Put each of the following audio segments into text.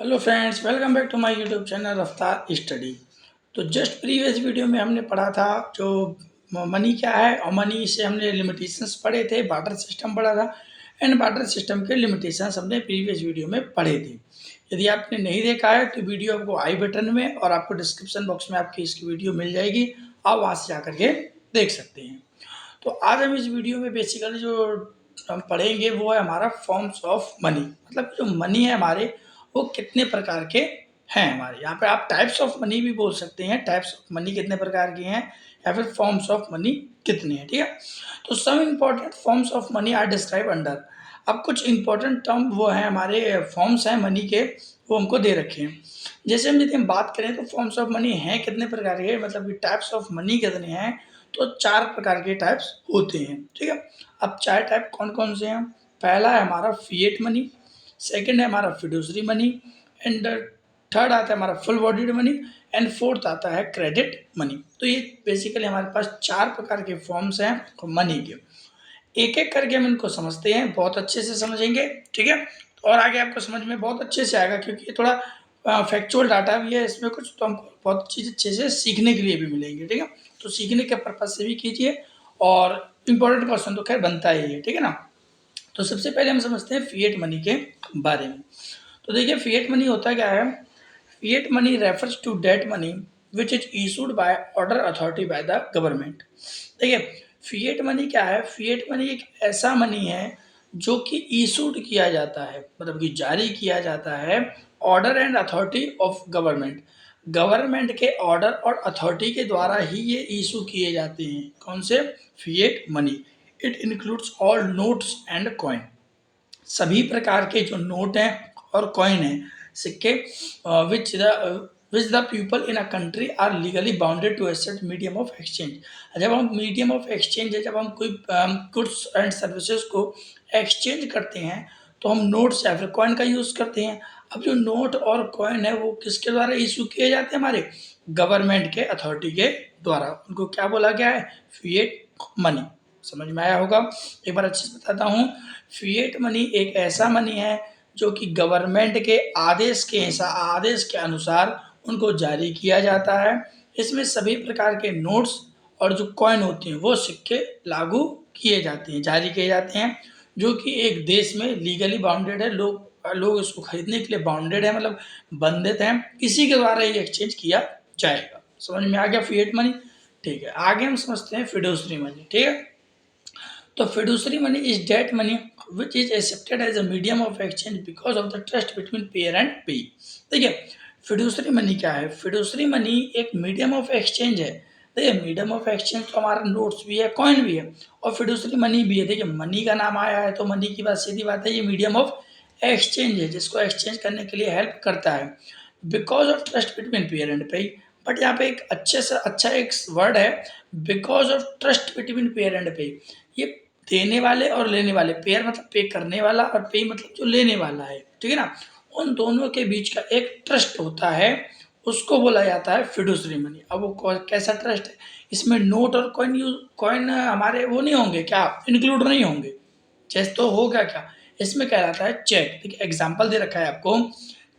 Hello friends, welcome back to my YouTube channel Raftaar study. तो just previous video में हमने पढ़ा था जो मनी क्या है, और मनी से हमने लिमिटेशंस पढ़े थे, बार्टर सिस्टम पढ़ा था एंड बार्टर सिस्टम के लिमिटेशंस हमने प्रीवियस वीडियो में पढ़े थे। यदि आपने नहीं देखा है तो वीडियो आपको आई बटन में और आपको डिस्क्रिप्शन बॉक्स में आपकी इसकी वीडियो मिल जाएगी, आप वहाँ से जाकर के देख सकते हैं। तो आज हम इस वीडियो में बेसिकली जो हम पढ़ेंगे वो है हमारा फॉर्म्स ऑफ मनी, मतलब जो मनी है हमारे वो कितने प्रकार के हैं। हमारे यहाँ पे आप टाइप्स ऑफ मनी भी बोल सकते हैं, टाइप्स ऑफ मनी कितने प्रकार के हैं या फिर फॉर्म्स ऑफ मनी कितने हैं, ठीक है। तो some important forms of money are describe under. अब कुछ इंपॉर्टेंट टर्म वो हैं हमारे फॉर्म्स हैं मनी के, वो हमको दे रखे हैं। जैसे हम यदि हम बात करें तो फॉर्म्स ऑफ मनी हैं कितने प्रकार के, मतलब कि टाइप्स ऑफ मनी कितने हैं, तो 4 प्रकार के टाइप्स होते हैं, ठीक है। अब 4 टाइप कौन कौन से हैं? पहला है हमारा फिएट मनी, सेकंड है हमारा फिडुसरी मनी, एंड थर्ड आता है हमारा full bodied money, and fourth आता है क्रेडिट मनी। तो ये बेसिकली हमारे पास 4 प्रकार के फॉर्म्स हैं मनी के। एक एक करके हम इनको समझते हैं, बहुत अच्छे से समझेंगे, ठीक है। और आगे आपको समझ में बहुत अच्छे से आएगा, क्योंकि ये थोड़ा फैक्चुअल डाटा भी है इसमें कुछ, तो हमको बहुत चीज़ अच्छे से सीखने के लिए भी मिलेंगे, ठीक है। तो सीखने के पर्पज से भी कीजिए, और इम्पोर्टेंट क्वेश्चन तो खैर बनता ही है, ठीक है ना। तो सबसे पहले हम समझते हैं फिएट मनी के बारे में। तो देखिए फिएट मनी होता क्या है। Fiat money refers to that money which is issued by order authority by the government. देखिए फिएट मनी क्या है, फिएट मनी एक ऐसा मनी है जो कि इशूड किया जाता है, मतलब कि जारी किया जाता है order and authority of government. Government के ऑर्डर और अथॉरिटी के द्वारा ही ये इशू किए जाते हैं। कौन से? Fiat money. It includes all notes and coin, सभी प्रकार के जो नोट हैं और कॉइन हैं, सिक्के, which the people in a country are legally bounded to accept medium of exchange. जब हम मीडियम ऑफ एक्सचेंज है, जब हम कोई गुड्स एंड सर्विसेज को एक्सचेंज करते हैं तो हम नोट्स या फिर कॉइन का यूज़ करते हैं। अब जो नोट और कॉइन है वो किसके द्वारा इशू किए जाते हैं? हमारे गवर्नमेंट के अथॉरिटी के द्वारा। उनको क्या बोला गया है? Fiat money. समझ में आया होगा। एक बार अच्छे से बताता हूँ। फिएट मनी एक ऐसा मनी है जो कि गवर्नमेंट के आदेश के अनुसार उनको जारी किया जाता है। इसमें सभी प्रकार के नोट्स और जो कॉइन होते हैं वो सिक्के लागू किए जाते हैं, जारी किए जाते हैं, जो कि एक देश में लीगली बाउंडेड है। लोग इसको खरीदने के लिए बाउंडेड है, मतलब बंधित हैं, किसी के द्वारा ये एक्सचेंज किया जाएगा। समझ में आ गया फिएट मनी। ठीक है, आगे हम समझते हैं फिडुसरी मनी, ठीक है। तो fiduciary money is debt money which is accepted as a medium of exchange because of the trust between payer and payee। देखिए फिडुसरी मनी क्या है? फिडुसरी मनी एक मीडियम ऑफ एक्सचेंज है। देखिए मीडियम ऑफ एक्सचेंज तो हमारा नोट्स भी है, कॉइन भी है, और फिडुसरी मनी भी है। देखिए मनी का नाम आया है तो मनी की बात सीधी बात है, ये मीडियम ऑफ एक्सचेंज है जिसको एक्सचेंज करने के लिए हेल्प करता है because of trust between pair and पे। बट यहाँ पे एक अच्छे से अच्छा एक वर्ड है, because of trust between pair and पे। ये देने वाले और लेने वाले, पेयर मतलब पे करने वाला और पे मतलब जो लेने वाला है, ठीक है ना, उन दोनों के बीच का एक ट्रस्ट होता है, उसको बोला जाता है फिडुसरी मनी। अब वो कैसा ट्रस्ट है? इसमें नोट और कॉइन हमारे वो नहीं होंगे क्या, इंक्लूड नहीं होंगे। चेक तो होगा क्या, इसमें कहलाता है चेक। देखिए एग्जाम्पल दे रखा है आपको,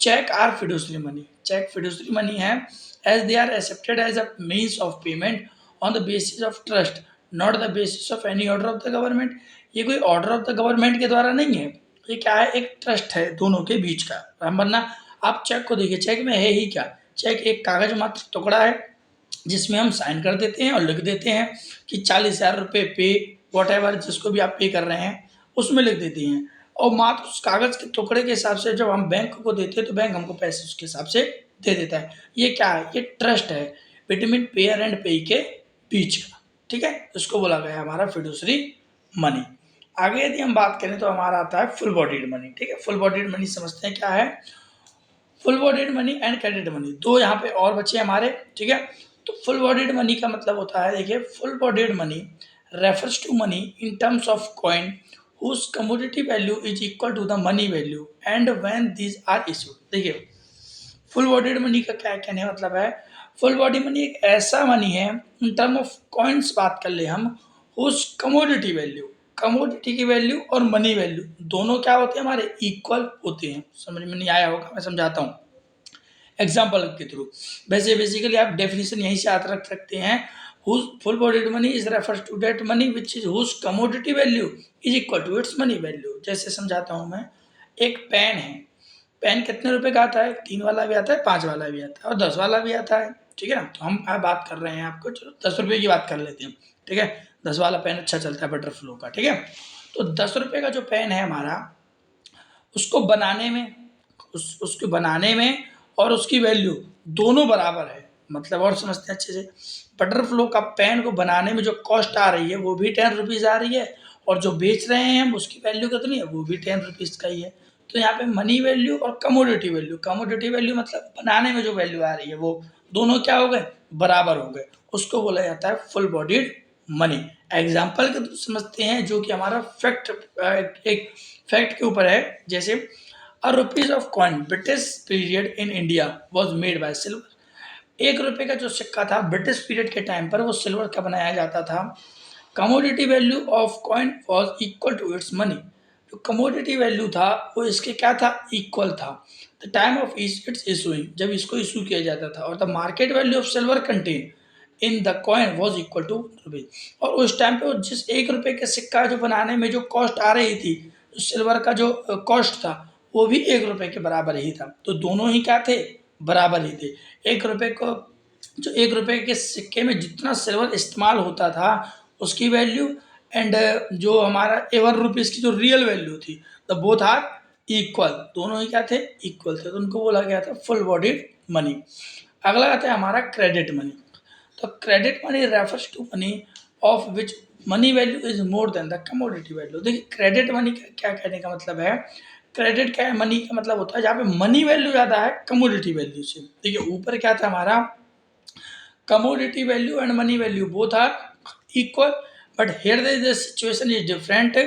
cheque are fiduciary money. Cheque fiduciary money है as they are accepted as a means of payment on the basis of trust, not the basis of any order of the government. ये कोई order of the government के द्वारा नहीं है, ये क्या है? एक ट्रस्ट है दोनों के बीच का। वरना आप चेक को देखिए, चेक में है ही क्या? चेक एक कागज मात्र टुकड़ा है जिसमें हम साइन कर देते हैं और लिख देते हैं कि 40,000 रुपये पे, वॉट एवर जिसको भी आप पे कर रहे हैं उसमें लिख देते हैं, और मात्र उस कागज के टुकड़े के हिसाब से जब हम बैंक को देते हैं तो बैंक हमको पैसे उसके हिसाब से दे देता है। ये क्या है? ये ट्रस्ट है बिटवीन पेयर एंड पे के बीच का, ठीक है। इसको बोला गया है हमारा फिडुसरी मनी। आगे यदि हम बात करें तो हमारा आता है फुल बॉडीड मनी, ठीक है। फुल बॉडीड मनी समझते हैं क्या है। Full bodied money and credit money, दो यहाँ पे और बचे हमारे, ठीक है। तो फुल बॉडीड मनी का मतलब होता है, देखिए full bodied money refers to money in terms of coin whose commodity value is equal to the money value and when these are issued। देखिए फुल बॉडीड मनी का क्या कहने का मतलब है। फुल बॉडी मनी एक ऐसा मनी है, इन टर्म ऑफ कॉइन्स बात कर ले हम, हुज कमोडिटी वैल्यू, कमोडिटी की वैल्यू और मनी वैल्यू दोनों क्या होते हैं, हमारे इक्वल होते हैं। समझ में नहीं आया होगा, मैं समझाता हूँ एग्जाम्पल के थ्रू। वैसे बेसिकली आप डेफिनेशन यहीं से याद रख सकते हैं, whose full bodied money is refers to that money which is whose commodity value is equal to its money value। जैसे समझाता हूँ मैं, एक पेन है, पेन कितने रुपए का आता है, 3 वाला भी आता है, 5 वाला भी आता है और 10 वाला भी आता है, ठीक है ना। तो हम बात कर रहे हैं आपको, चलो 10 रुपये की बात कर लेते हैं, ठीक है। 10 वाला पेन अच्छा चलता है बटरफ्लो का, ठीक है। तो 10 रुपये का जो पेन है हमारा, उसको बनाने में उसको बनाने में और उसकी वैल्यू दोनों बराबर है। मतलब और समझते हैं अच्छे से, बटरफ्लो का पेन को बनाने में जो कॉस्ट आ रही है वो भी 10 रुपीज़ आ रही है, और जो बेच रहे हैं हम उसकी वैल्यू कितनी है, वो भी 10 रुपीज़ का ही है। तो यहाँ पे मनी वैल्यू और कमोडिटी वैल्यू मतलब बनाने में जो वैल्यू आ रही है वो दोनों क्या हो गए, बराबर हो गए, उसको बोला जाता है फुल बॉडीड मनी। एग्जाम्पल के तो समझते हैं जो कि हमारा फैक्ट, एक फैक्ट के ऊपर है। जैसे a rupees of coin British period in India was made by silver. 1 रुपये का जो सिक्का था ब्रिटिश पीरियड के टाइम पर वो सिल्वर का बनाया जाता था। Commodity value of coin was equal to its money. जो कमोडिटी वैल्यू था वो इसके क्या था, इक्वल था। The time of its issuing, जब इसको इशू किया जाता था। और the market value of silver content in the coin was equal to rupees. और उस टाइम पे जिस 1 रुपये के सिक्का जो बनाने में जो कॉस्ट आ रही थी, जो सिल्वर का जो कॉस्ट था वो भी 1 रुपये के बराबर ही था। तो दोनों ही क्या थे, बराबर ही थे। 1 रुपये को, जो 1 रुपये के सिक्के में जितना सिल्वर इस्तेमाल होता था उसकी वैल्यू, एंड जो हमारा 1 रुपीज़ की जो रियल वैल्यू थी, द बोथ आर इक्वल, दोनों ही क्या थे, इक्वल थे। तो उनको बोला गया था फुल बॉडीड मनी। अगला आता है हमारा क्रेडिट मनी। तो credit money refers to money of which money value is more than the commodity value. देखिए क्रेडिट मनी का क्या कहने का मतलब है, क्रेडिट क्या है, मनी का मतलब होता है जहाँ पे मनी वैल्यू ज़्यादा है कमोडिटी वैल्यू से। देखिए ऊपर क्या था हमारा, commodity value and money value both are equal, but here the situation is different.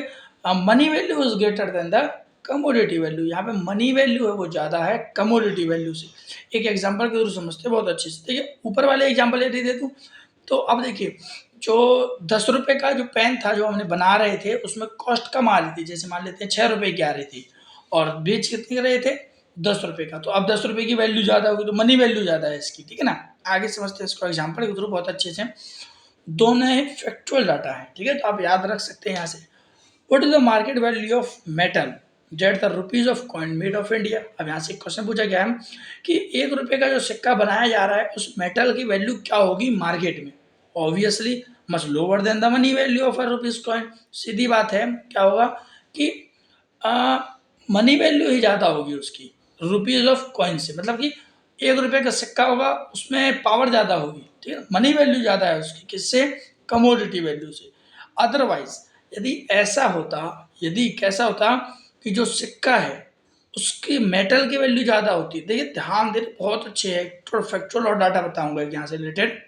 Money value is greater than the commodity value। यहाँ पे मनी वैल्यू है वो ज़्यादा है कमोडिटी वैल्यू से। एक एग्जांपल के थ्रू समझते हैं बहुत अच्छे से। देखिए ऊपर वाले एग्जांपल यदि दे दूँ तो अब देखिए, जो 10 रुपये का जो पेन था जो हमने बना रहे थे उसमें कॉस्ट कम आ रही थी। जैसे मान लेते हैं 6 रुपये की आ रही थी और बेच कितने रहे थे, 10 रुपये का। तो अब 10 रुपये की वैल्यू ज़्यादा होगी तो मनी वैल्यू ज़्यादा है इसकी, ठीक है ना। आगे समझते हैं इसको एग्जाम्पल के थ्रू बहुत अच्छे से। दोनों ही फैक्चुअल डाटा है, ठीक है। तो आप याद रख सकते हैं यहाँ से, what is the market value of metal jet the rupees of coin made of India. अब यहाँ से क्वेश्चन पूछा गया है कि 1 रुपये का जो सिक्का बनाया जा रहा है उस मेटल की वैल्यू क्या होगी मार्केट में। Obviously much lower than the money value of a rupees coin. सीधी बात है, क्या होगा कि मनी वैल्यू ही ज़्यादा होगी उसकी रुपीज ऑफ कॉइन से। मतलब कि 1 रुपये का सिक्का होगा उसमें पावर ज़्यादा होगी, ठीक है, मनी वैल्यू ज़्यादा है उसकी, किससे, कमोडिटी वैल्यू से। अदरवाइज यदि ऐसा होता, यदि कैसा होता कि जो सिक्का है उसकी मेटल की वैल्यू ज़्यादा होती है। देखिए ध्यान दे, बहुत अच्छे है, थोड़ा फैक्चुअल और डाटा बताऊंगा यहाँ से रिलेटेड।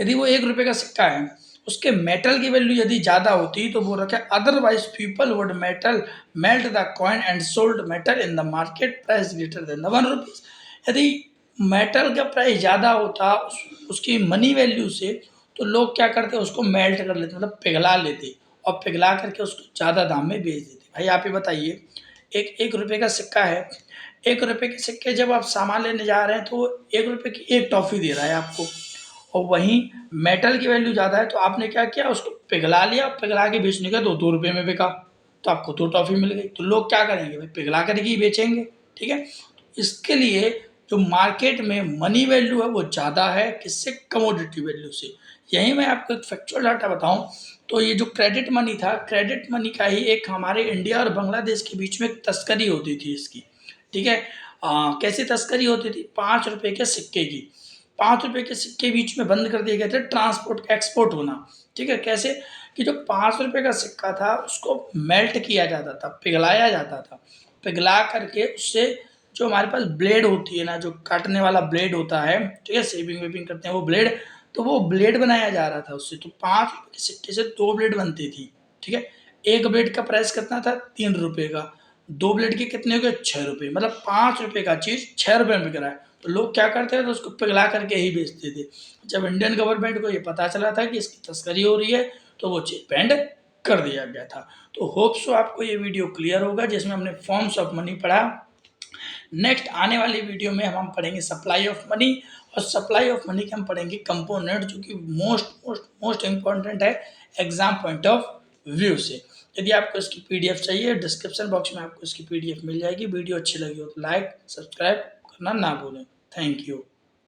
यदि वो 1 रुपये का सिक्का है उसके मेटल की वैल्यू यदि ज़्यादा होती तो वो रखे, otherwise people would melt the coin and sold metal in the market price greater than the 1 rupees. यदि मेटल का प्राइस ज़्यादा होता उसकी मनी वैल्यू से तो लोग क्या करते, उसको मेल्ट कर लेते, मतलब पिघला लेते, और पिघला करके उसको ज़्यादा दाम में बेच देते। भाई आप ही बताइए, एक रुपये का सिक्का है, 1 रुपये के सिक्के जब आप सामान लेने जा रहे हैं तो 1 रुपये की एक टॉफ़ी दे रहा है आपको, और वहीं मेटल की वैल्यू ज़्यादा है तो आपने क्या किया, उसको पिघला लिया, पिघला के बेचने का 2 रुपये में बिका तो आपको 2 टॉफ़ी मिल गई। तो लोग क्या करेंगे भाई, पिघला करके ही बेचेंगे, ठीक है। इसके लिए जो मार्केट में मनी वैल्यू है वो ज़्यादा है किससे, कमोडिटी वैल्यू से। यही मैं आपको एक फैक्चुअल डाटा बताऊं तो ये जो क्रेडिट मनी था, क्रेडिट मनी का ही एक हमारे इंडिया और बांग्लादेश के बीच में एक तस्करी होती थी इसकी, ठीक है। कैसी तस्करी होती थी, 5 रुपये के सिक्के की, 5 रुपये के सिक्के बीच में बंद कर दिए गए थे ट्रांसपोर्ट एक्सपोर्ट होना, ठीक है। कैसे कि जो 5 रुपये का सिक्का था उसको मेल्ट किया जाता था, पिघलाया जाता था, पिघला करके उससे जो हमारे पास ब्लेड होती है ना, जो काटने वाला ब्लेड होता है, ठीक है, शेविंग वेविंग करते हैं वो ब्लेड, तो वो ब्लेड बनाया जा रहा था उससे। तो 5 रुपये के सिक्के से 2 ब्लेड बनती थी, ठीक है। एक ब्लेड का प्राइस कितना था, 3 रुपये का, 2 ब्लेड के कितने हो गए, 6 रुपये। मतलब 5 रुपये का चीज़ 6 रुपये में बिक रहा है तो लोग क्या करते हैं, तो उसको पिघला करके ही बेचते थे। जब इंडियन गवर्नमेंट को ये पता चला था कि इसकी तस्करी हो रही है तो वो चीज़ बैंड कर दिया गया था। तो होप सो आपको ये वीडियो क्लियर होगा जिसमें हमने फॉर्म्स ऑफ मनी पढ़ा। नेक्स्ट आने वाली वीडियो में हम पढ़ेंगे सप्लाई ऑफ मनी, और सप्लाई ऑफ मनी के हम पढ़ेंगे कंपोनेंट, जो कि मोस्ट मोस्ट मोस्ट इम्पॉर्टेंट है एग्जाम पॉइंट ऑफ व्यू से। यदि आपको इसकी पीडीएफ चाहिए, डिस्क्रिप्शन बॉक्स में आपको इसकी पीडीएफ मिल जाएगी। वीडियो अच्छी लगी हो तो लाइक सब्सक्राइब करना ना भूलें। Thank you.